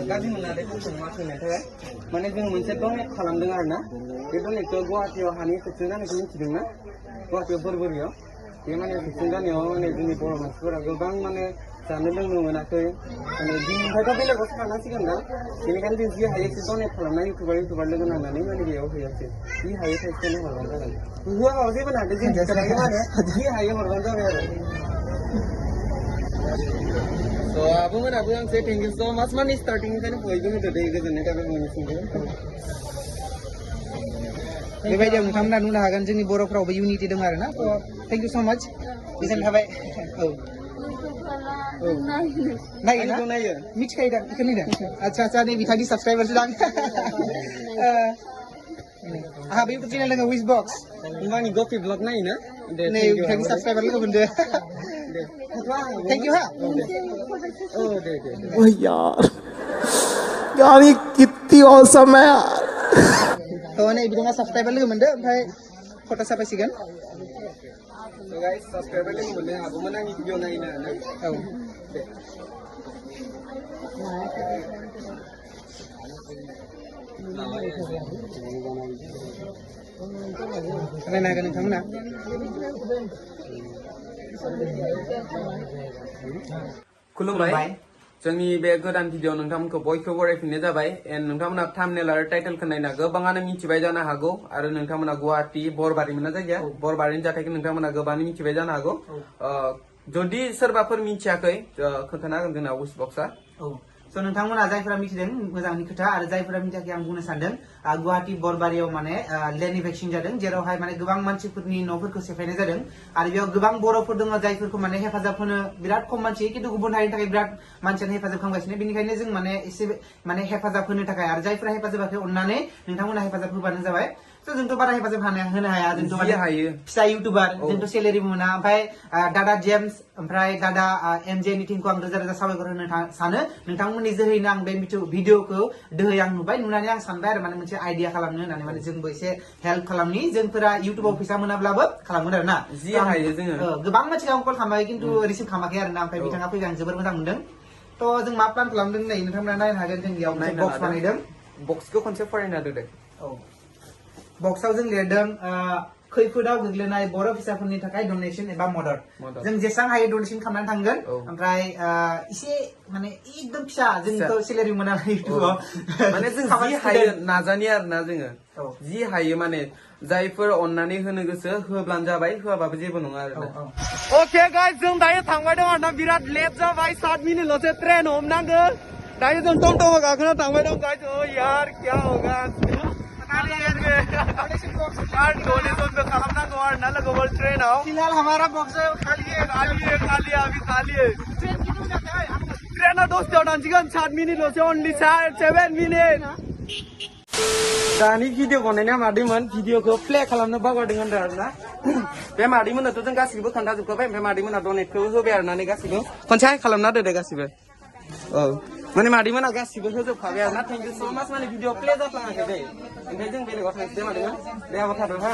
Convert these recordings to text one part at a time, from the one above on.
गाज्रि मोननानै मास होनायनि थाखाय माने जों मोनसे डनेट खालामदों आरोना बे डनेटखौ गुवाहाटियाव हानि भेक्सिन जानायखौ मिथिदोंना गुवाहाटियाव बोरबोरियाव बे माने भेक्सिन जानायाव माने जोंनि बर' मानसिफोरा गोबां माने जानो लोंनो मोनाखै माने दिननिफ्रायथ' बेलेगावसो थांनांसिगोन दा बेनिखायनो जों जि हायो एसे डनेट खालामनाय इउटुबार लोगो नांनानै माने बेयाव होयाखै जि हायो थाइसेखौनो हरबानो जागोन होआबाबो जेबो नांदों जों बिखायनो माने जि हायो हरबानो जाबाय आरो So abu yang saya thank you so much man starting kan bयबो होदो दे गोजोननाय थाबाय बयनिसिमबो बेबायदियाव नोंथांमोना नुनो हागोन जोंनि बर'फ्रावबो इउनिटि दं आरो ना थेंक इउ स' माच गोजोननाय थाबाय औ नायो ना मिथिखायो दा बेखौ नायदों आदसा आदसा नै बिथांनि साबसक्राइबारसो दां आंहाबो इउटुब चेनेल दङ विज बक्स होमबा आंनि गपि ब्लग नायो ना नै बिथांनि साबसक्राइबार लोगो मोनदो थेंक इउ हा ओह यार ये कितनी औसम है यार थ' नै बिथाङा साबसक्राइबार लोगो मोनदो ओमफ्राय फट' साफायसिगोन So guys subscriber लोगो मोनदों आबोमोन आंनि भिडिअ नायनो ना औ रायलायनो हागोन नोंथांमोना खुलुमबाय जोंनि बे गोदान भिडिअ नोंथांमोनखौ बयखौबो बरायफिननाय जाबाय एन्ड नोंथांमोना थाम्बनेल आरो टाइटेलखौ नायना गोबाङानो मिथिबाय जानो हागौ आरो नोंथांमोना गुवाहाटी बरबारिमोन ना जायगाया बरबारिनि जाथायखौ नोंथांमोना गोबाङानो मिथिबाय जानो हागौ जुदि सोरबाफोर मिथियाखै खोन्थाना होगोन जोंना उइस बक्सआ स' नोंथांमोना जायफोरा मिथिदों मोजांनि खोथा आरो जायफोरा मिथियाखै आं बुंनो सानदों गुवाहाटी बरबारियाव माने लेन्ड इभेक्सन जादों जेरावहाय माने गोबां मानसिफोरनि न'फोरखौ सेफायनाय जादों आरो बेयाव गोबां बर'फोर दङ जायफोरखौ माने हेफाजाब होनो बिराद खम मानसि खिन्थु गुबुन हारिनि थाखाय बिराद मानसियानो हेफाजाब खालामगासिनो बेनिखायनो जों माने एसे माने हेफाजाब होनो थाखाय आरो जायफोरा हेफाजाब होआखै अननानै नोंथांमोना हेफाजाब होबानो जाबाय स' जोंथ' बारा हेफाजाब होनो हाया जोंथ' माने फिसा इउटुबार जोंथ' सेलेरि मोना ओमफ्राय दादा जेम्स ओमफ्राय दादा एमजे निथिंखौ आं रोजा रोजा साबायखर होनो सानो नोंथांमोननि जोहैनो आं बे भिडिअखौ दोहै आं नुबाय नुनानै आं सानबाय आरो माने मोनसे आइडिया खालामनो होननानै माने जोंबो एसे हेल्प खालामनि जोंफोरा इउटुबाव फैसा मोनाब्लाबो खालामगोन आरो ना जि हायो जोङो गोबां मानसिखौ कल खालामबाय खिन्थु रिसिभ खालामाखै आरो ना ओमफ्राय बिथाङा फैबाय आं जोबोर मोजां मोनदों थ' जों मा प्लान खालामदों नै नोंथांमोना नायनो हागोन जों बेयाव मोनसे बक्स बानायदों बक्सखौ खनसे फरायना होदो दे औ बक्सआव जों लिरदों खैफोदाव गोग्लैनाय बर' फिसाफोरनि थाखाय डनेसन एबा मदद जों जेसेबां हायो डनेसन खालामनानै थांगोन ओमफ्राय एसे माने एकदम फिसा जोंथ' सेलेरि मोना इउटुबाव माने जों जि हायो नाजानि आरोना जोङो जि हायो माने जायफोर अननानै होनो गोसो होब्लानो जाबाय होआबाबो जेबो नङा आरोना अके गाइस जों दायो थांबाय दं आरोना बिराद लेट जाबाय 7 मिनिटल'सो ट्रेन हमनांगौ दायो जों टमटमाव गाखोना थांबाय दं गाइस ओ यार क्या होगा डोनेशन खालामनांगौ आरोना लोगोफोर ट्रेनाव फिलहाल हमारा बक्स खाली है ट्रेना 10 दानसिगोन 7 मिनिटल'सो अनलि 7 मिनिट दानि भिडिअ बानायनाया मादैमोन भिडिअखौ प्ले खालामनो बावगारदों होनदों आरोना बे मादैमोनाथ' जों गासिबो खोन्थाजोबखाबाय ओमफ्राय मादैमोना डनेटखौ होबाय आरोना गासिबो खनसे खालामना होदो दे गासिबो औ माने मादैमोना गासिबो होजोबखाबाय आरोना थेंक इउ स' माच माने भिडिअ प्ले जाफ्लाङाखै दे ओमफ्राय जों बेलेगाव थांसै मादैमोन दे आबो थादों हा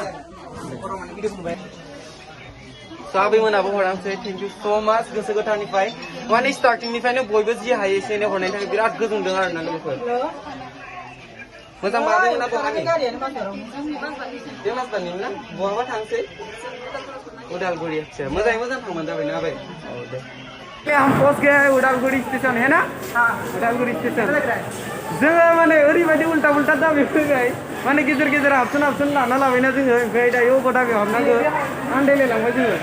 आबैमोनाबो हरांसै थेंक इउ स' माच गोसो गोथारनिफ्राय माने स्टार्टिंनिफ्रायनो बयबो जि हायो एसे एनै हरनायनि थाखाय बिराद गोजोनदों आरोना लोगोफोर मोजां आबैमोना बहानि बे माजबानि ना बहाबा थांसै उदालगुरि आच्छा मोजाङै मोजां थांबानो जाबाय ना आबै औ दे हम पहुंच गए उदालगुरी स्टेशन है ना उदालगुरी स्टेशन जोङो माने ओरैबायदि उल्टा उल्टा दाबि फैबाय माने गेजेर गेजेर हाबसन लाना लाबायना जोङो ओमफ्राय दायो अबाव दाबि हाबनांगौ आन्दायलायलांबाय जोङो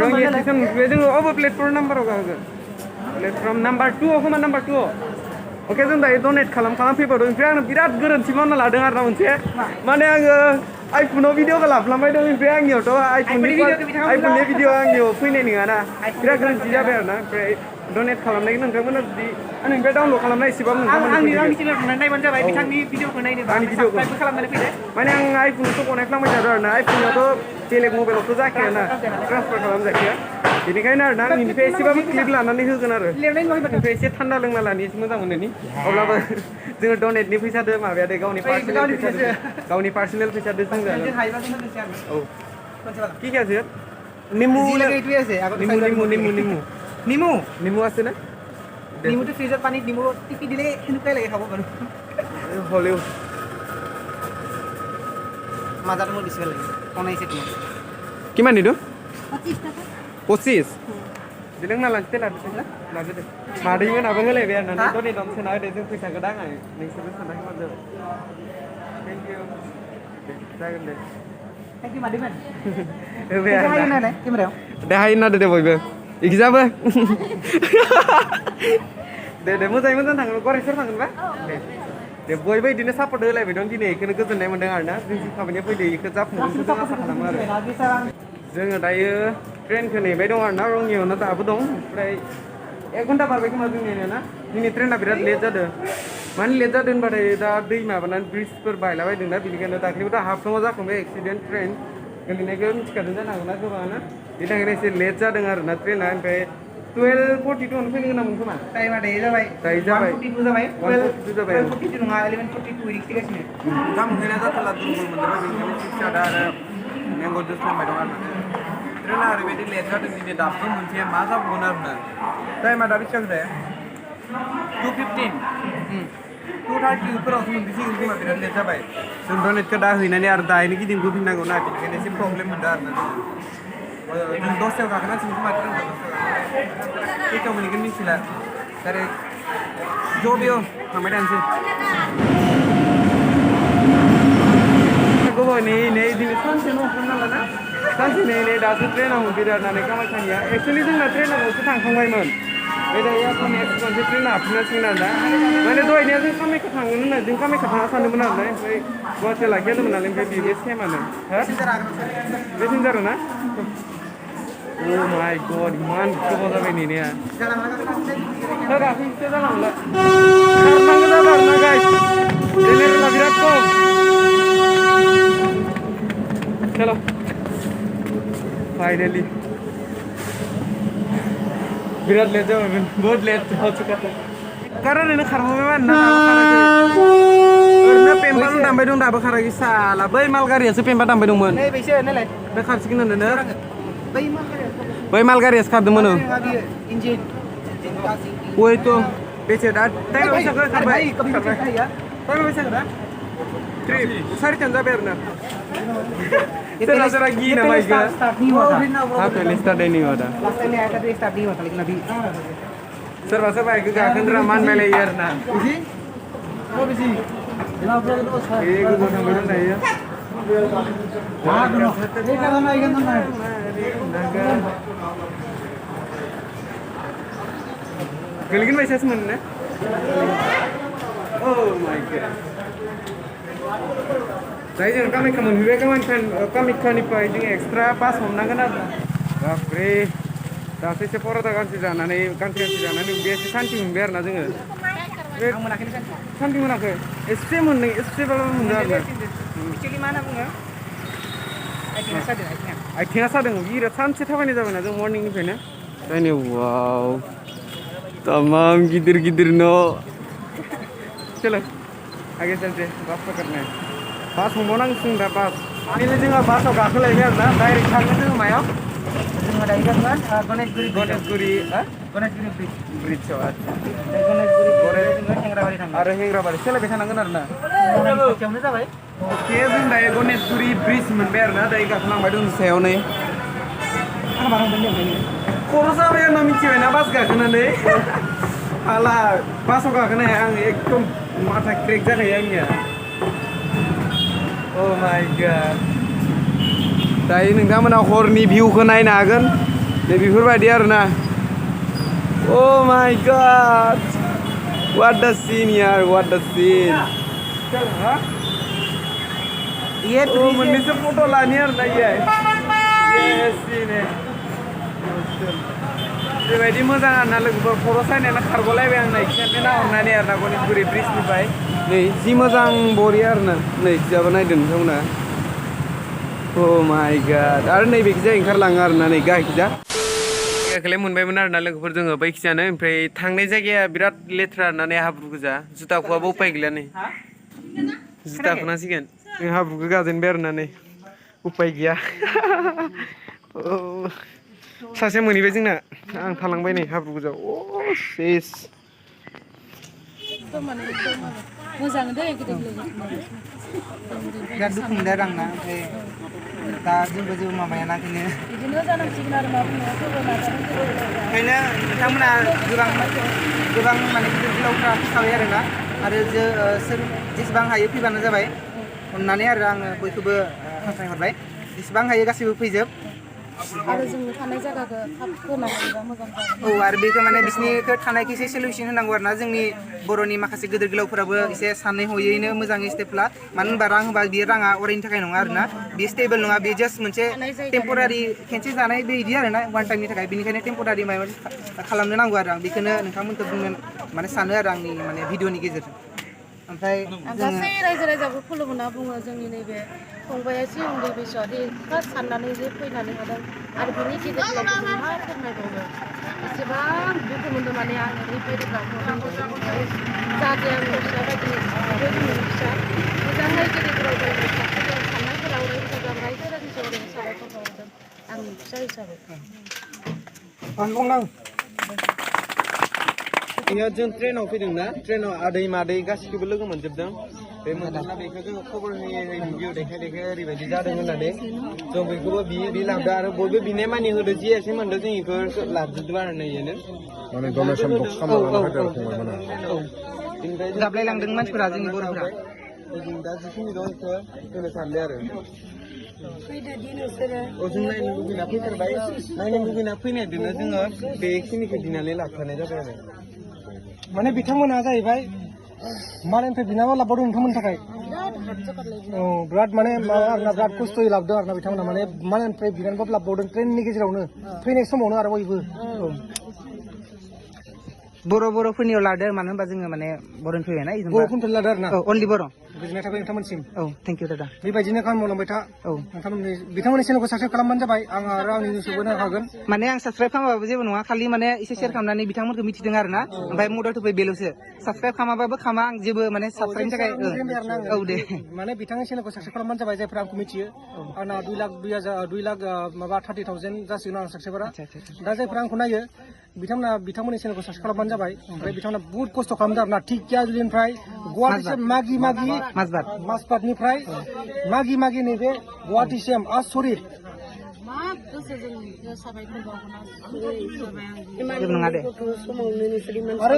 रङिया स्टेसन मोनफैबाय जोङो अबाव प्लेटफर्म नाम्बाराव गाखोगोन प्लेटफर्म नाम्बार 2 खोमा नाम्बार 2 ओके जों दायो डनेट खालामफैबावदों ओमफ्राय आं बिराद गोरोन्थि मावना लादों आरो ना मोनसे माने आङो आइफोनाव भिडिअखौ लाफ्लांबाय दं ओमफ्राय आंनियावथ' आइफोननि भिडिअ आंनियाव फैनाय नङाना बिराद गोरोन्थि जाबाय आरो ना ओमफ्राय डनेट खालामनायखौ नोंथांमोना जुदि आंनिफ्राय डाउनलड खालामनाय एसेबाबो आंनि चेनेलखौ नायबानो जाबाय बिथांनि भिडिअखौ नायनोबा आंनि भिडिअखौ खालामनानै फैदो माने आं आइफोनखौ गनायफ्लांबाय थादों आरो ना आइफोनावथ' बेलेग मबाइलावथ' जाखाया ना ट्रान्सफार खालामजाखाया बेनिखायनो आरो ना आंनिफ्राय एसेबाबो क्लिप लानानै होगोन आरो ओमफ्राय एसे थान्दा लोंना लानि एसे मोजां मोनोनि अब्लाबो जोङो डनेटनि फैसादो माबायादो गावनि पार्सनेल फैसादो जों जागोन औ কি কি আছে নিমু আছে আছে আছে আছে আছে আছে আছে ডিমুটো ফ্ৰিজত পানীত ডিমু টিপি দিলে সেনেকুৱাই লাগে খাব পাৰোঁ হ'লেও মাজাটো মোৰ বেছি ভাল লাগে বনাইছে তোমাক কিমান দিলোঁ 25 টাকা 25 दिलों ना लांते लादो दे मादैमोनाबो होलायबाय आरो ना डनेट सोना होदो जों फैसाखौ दाङा नोंसोरबो सानना होबानो जाबाय थेंक इउ जागोन दे थेंक इउ मादैमोन होबाय आरो हायो नालाय केमेरायाव दाहाय होनना दे बयबो इखिजाबो दे मोजाङै मोजां थांगोन गरायसर थांगोनबा दे बयबो बिदिनो सापर्ट होलायबाय दं दिनै बेखौनो गोजोननाय मोन्दों आरो ना जों जि खामानिया फैदो बेखौ जाफुंगोनखौ जों आसा खालामो आरो जोङो दायो ट्रेनखौ नेबाय दं आरो ना रङियावनो दाबो दं ओमफ्राय 1 घन्टा बारबाय खोमा जों नेनाया ना दिनै ट्रेना बिराद लेट जादों मानो लेट जादों होनबाथाय दा दै माबानानै ब्रिजफोर बायलाबायदों ना बेनिखायनो दाख्लैबोथ' हाफ्लङाव जाखांबाय एक्सिडेन्ट ट्रेन गोलैनायखौ मिथिखादों जानो हागौ ना गोबाङानो बेनि थाखायनो एसे लेट जादों आरो ना ट्रेना ओमफ्राय 12:42 फैनो गोनांमोन खोमा टाइमा दायो जाबाय 1:42 जाबाय 1:42 जाबाय 12:42 नङा 11:42 रिक्सिगासिनो ओंखाम उखैनाय जाथारला दुरबल मोनदोंबा बेनिखायनो चिप्स जादों आरो मेंग' जुस लोंबाय दं आरो ट्रेना ओरैबायदि लेट जादों दिनै दाबो मोनसे मा जाबावगोन आरो ना टाइमा दा बेसेबां जायो 2:15 2:30फोरावसो मोनफैसिगोन खोमा बिराद लेट जाबाय जोंथ' नेटखौ दा हैनानै आरो दायनो गिदिंबोफिननांगौ ना बेनिखायनो एसे प्रब्लेम मोनदों आरो ना जों 10थायाव गाखोनांसिगोन खोमा ट्रेनखौ 10थायाव खैथायाव मोनहैगोन मिथिला डाइरेक्ट ज'बियाव थांबाय थानोसै गोबाव नेयै दिनै सानसेनो ओंखारना नालाय ना सानसे नेयै दासो ट्रेनाव मोनफैदो आरो ना कामाख्यानिया एक्सुवेलि जोंना ट्रेना गंसे थांखांबायमोन बे दायो आसाम नेक्स्ट गंसे ट्रेना हाबफिननांसिगोन आरो ना माने दहायनिया जों कामाख्या थांगोन होनना जों कामाख्या थांना सानदोंमोन आरो ना ओमफ्राय गुवाहाटियाव लाखियादोंमोन नालाय ओमफ्राय बेबो सेमानो पेसेन्जार ना अ माय गड इमान गोबाव जाबाय नेनाया दा गाखोनोसो जालांला खारनांगौ जादों आरो ना गाइस जेनेरेला बिराद खम चलो फाइनली बिराद लेट जाबायमोन बहुत लेट हो चुका था कारण ओरैनो खारबोबायमोन ना ओरैनो पेम्पाल दामबाय दं दाबो खाराखै साला बै माल गारियासो पेम्पा दामबाय दंमोन नै बैसो नालाय बे खारसिगोन होनदों बै माल गारियासो खारदोंमोन इन्जिन वही तो बेसे दा टाइम बेसेबां खारबाय टाइम बेसेबां दा 3:30 जाबाय आरो ना सोरबा गियो नामा इखो हाँ पहले स्टार्ट नहीं हुआ था लास्ट टाइम आया था तो स्टार्ट नहीं हुआ था लेकिन अभी सोरबा इखो गाखोनो मानबायलायो आरो ना ए गोजौ थांबाय दं दायो गोलैगोन बायसासो मोनो ना Oh my god दायो जों कामाख्या मोनफैबाय कामाख्यानिफ्राय जों एक्सट्रा बास हमनांगोन आरो ना बापरे दासो एसे पराथा गांसे जानानै उदैया एसे सान्थि मोनबाय आरो ना जोङो सान्थि मोनाखै एसे मोनदों एसेबाबो मोनदों आरो ना एक्चुअली मा होनना बुङो आथिङा सादों बिराद सानसे थाबायनाय जाबायना जों मर्निंनिफ्रायनो दायनो वाव तमाम गिदिर गिदिर न' चलो आगे चलते बास पकड़ने बास हमबावनांसिगोन दा बास माने जोंहा बासाव गाखोलायबाय आरो ना डाइरेक्ट थांगोन जोङो मायाव जोङो दायो थांगोन गणेशगुरि ब्रिजआव आच्छा हेंग्राबारि थांगोन आरो हेंग्राबारि सोलायबाय थानांगोन आरो ना खाथियावनो जाबाय अके जों दायो गणेशगुरि ब्रिज मोनबाय आरो ना दायो गाखोलांबाय दं सायाव नै खर' जाबाय आंना मिथिबायना बास गाखोनानै हाला बासाव गाखोनो हाया आं एकदम माथा क्रेक जाखायो आंनिया अ माय गड दायो नोंथांमोना हरनि भिउखौ नायनो हागोन नै बेफोरबायदि आरो ना अ माय गड व्हाट द सीन यार व्हाट द सीन ये ओ मोननैसो फट' लानि आरो ना ये सीन बेबायदि मोजां आरोना लोगोफोर खर' सायनायानो खारग'लायबाय आं नायखिनानै नाहरनानै आरो ना गणेशगुरि ब्रिजनिफ्राय नै जि मोजां बरिया आरो ना नै खिजाबो नायदों नोंथांमोना अ माय गड आरो नैबेखिजा ओंखारलाङो आरो ना नै गाहायखिजा जायगाखौलाय मोनबायमोन आरो ना लोगोफोर जोङो बैखिजानो ओमफ्राय थांनाय जायगाया बिराद लेथ्रा होननानै हाब्रु गोजा जुथा खुवाबो उपाय गैला नै जुथा खुनांसिगोन जों हाब्रुखौ गाजेनबाय आरो ना नै उपाय गैया सासे मोनहैबाय जोंना आं थालांबाय नै हाब्रु गोजा अ सेस एकदम माने एकदम मोजां दे गिदिर गिदिर बिराद दुखु मोनदों आरो आंना ओमफ्राय दा जोंबो जेबो माबाया ना ओंखायनो बिदिनो जानांसिगोन आरो मा बुंनो थेवबो नाजानांगौ ओंखायनो बिथांमोना गोबां माने गिदिर गोलावफ्रा फैखाबाय आरोना आरो सोर जेसेबां हायो फैबानो जाबाय अननानै आरो आङो बयखौबो हांख्रायहरबाय जेसेबां हायो गासैबो फैजोब आरो जोंनि थानाय जायगाखौ थाब होना होयोबा मोजां जागोन औ आरो बेखौ माने बिसोरनिखौ थानायखौ एसे सलिउसन होनांगौ आरो ना जोंनि बर'नि माखासे गिदिर गोलावफोराबो एसे साननाय हयैनो मोजाङै स्टेप ला मानो होनबा रां होबा बियो राङा अरायनि थाखाय नङा आरो ना बियो स्टेबल नङा बियो जास्ट मोनसे टेम्परारि खेनसे जानाय बिदि आरो ना वान टाइमनि थाखाय बेनिखायनो टेम्परारि माबा खालामनो नांगौ आरो आं बेखौनो नोंथांमोनखौ बुंनो माने सानो आरो आंनि माने भिडिअनि गेजेरजों ओमफ्राय गासै रायजो राजाखौ खुलुमना बुङो जोंनि नैबे फंबाया एसे उन्दै बैसोआव फार्स्ट साननानै जे फैनानै हादों आरो बिनि गेदेर गोलावखौ जों मा फोरमायबावो एसेबां दुखु मोनदों माने आं ओरैबायदि गाबहरनांगौ जाहाथे आंनि फिसा बायदि बेबायदि फिसा मोजाङै गेदेर गोलाव जायो साननायफोरा अरायबो जागोन रायजो राजानि ओरैनो साबायखर बावदों आंनि फिसा हिसाबै बेयाव जों ट्रेनाव फैदों ना ट्रेनाव आदै मादै गासिखौबो लोगो मोनजोबदों बे मोनजोबना बेखौ जोङो खबर होयै भिडिअ देखाय ओरैबायदि जादों होननानै जों बयखौबो बि लाबोदों आरो बयबो बिनाय मानि होदो जि एसे मोनदों जों बेखौ लाबोजोबदों आरो नैयानो माने डनेसन बक्स खालामना लाना फैदों फंबाय मोना गाबलायलांदों मानसिफोरा जोंनि बर'फोरा जों दा जिखिनि दं बेखौ होनो सानदों आरो जों नायनो लुबैना फैथारबाय नायनो लुबैना फैनायदोंनो जोङो बेखिनिखौ बिनानै लाबोखानाय जाबाय आरो माने बिथांमोना जाहैबाय मालायनिफ्राय बिनाबा लाबोदों नोंथांमोननि थाखाय औ बिराद माने माबा आरोना बिराद खस्थ'यै लाबोदों आरोना बिथांमोना माने मालायनिफ्राय बिनानैबाबो लाबोदों ट्रेननि गेजेरावनो फैनाय समावनो आरो बयबो बर'फोरनियाव लादो मानो होनबा जोङो माने बर'नि फैबायना बर'फोरनिफ्राय लादों आरोना अनलि बर' गोजोननाय थाबाय नोंथांमोनसिम औ थेंक इउ दादा बेबायदिनो खामानि मावलांबाय था औ नोंथांमोननि बिथांमोननि चेनेलखौ साबसक्राइब खालामबानो जाबाय आं आरो आंनि निउसखौबो होनो हागोन माने आं साबसक्राइब खालामाबाबो जेबो नङा खालि माने एसे शेयार खालामनानै बिथांमोनखौ मिथिदों आरो ना ओमफ्राय मदद होफै बेल'सो साबसक्राइब खालामाबाबो खामा आं जेबो माने साबसक्राइबनि थाखाय औ दे माने बिथांनि चेनेलखौ साबसक्राइब खालामबानो जाबाय जायफोरा आंखौ मिथियो आंना 2 लाख माबा 30,000 जासिगोन आं साबसक्राइबारा दा जायफोरा आंखौ नायो बिथांमोननि चेनेलखौ साबसक्राइब खालामबानो जाबाय ओमफ्राय बिथांमोना बहुत खस्थ' खालामदों आरोना थिकियाजुलिनिफ्राय गुवाहाटीसिम मागि माजबाटनिफ्राय मागि नैबे गुवाहाटीसिम आसरित मा गोसोजों साबायखर बावगोन जेबो नङा दे आरो